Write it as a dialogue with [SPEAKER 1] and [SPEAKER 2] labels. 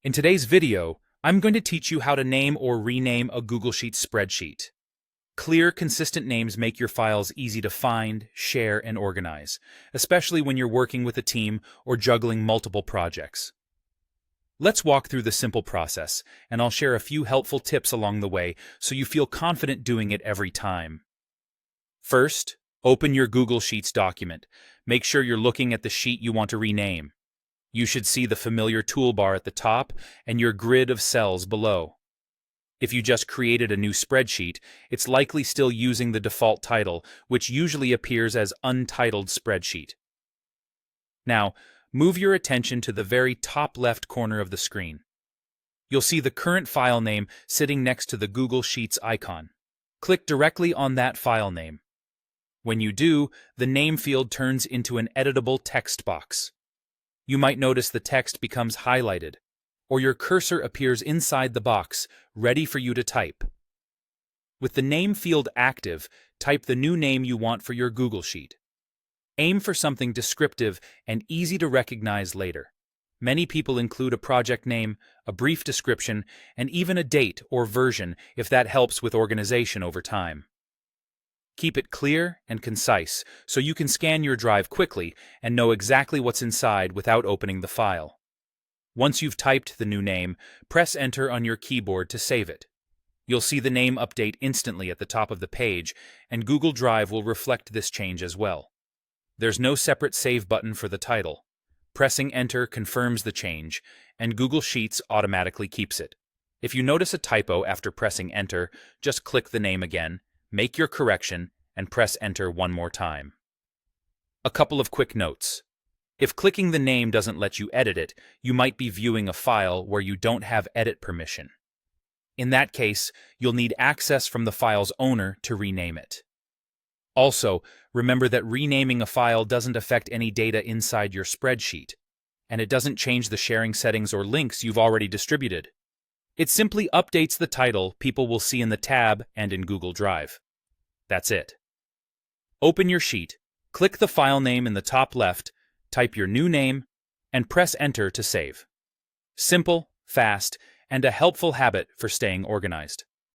[SPEAKER 1] In today's video, I'm going to teach you how to name or rename a Google Sheets spreadsheet. Clear, consistent names make your files easy to find, share, and organize, especially when you're working with a team or juggling multiple projects. Let's walk through the simple process, and I'll share a few helpful tips along the way so you feel confident doing it every time. First, open your Google Sheets document. Make sure you're looking at the sheet you want to rename. You should see the familiar toolbar at the top and your grid of cells below. If you just created a new spreadsheet, it's likely still using the default title, which usually appears as Untitled Spreadsheet. Now, move your attention to the very top left corner of the screen. You'll see the current file name sitting next to the Google Sheets icon. Click directly on that file name. When you do, the name field turns into an editable text box. You might notice the text becomes highlighted, or your cursor appears inside the box, ready for you to type. With the name field active, type the new name you want for your Google Sheet. Aim for something descriptive and easy to recognize later. Many people include a project name, a brief description, and even a date or version if that helps with organization over time. Keep it clear and concise so you can scan your drive quickly and know exactly what's inside without opening the file. Once you've typed the new name, press Enter on your keyboard to save it. You'll see the name update instantly at the top of the page, and Google Drive will reflect this change as well. There's no separate Save button for the title. Pressing Enter confirms the change, and Google Sheets automatically keeps it. If you notice a typo after pressing Enter, just click the name again, make your correction, and press Enter one more time. A couple of quick notes. If clicking the name doesn't let you edit it, you might be viewing a file where you don't have edit permission. In that case, you'll need access from the file's owner to rename it. Also, remember that renaming a file doesn't affect any data inside your spreadsheet, and it doesn't change the sharing settings or links you've already distributed. It simply updates the title people will see in the tab and in Google Drive. That's it. Open your sheet, click the file name in the top left, type your new name, and press Enter to save. Simple, fast, and a helpful habit for staying organized.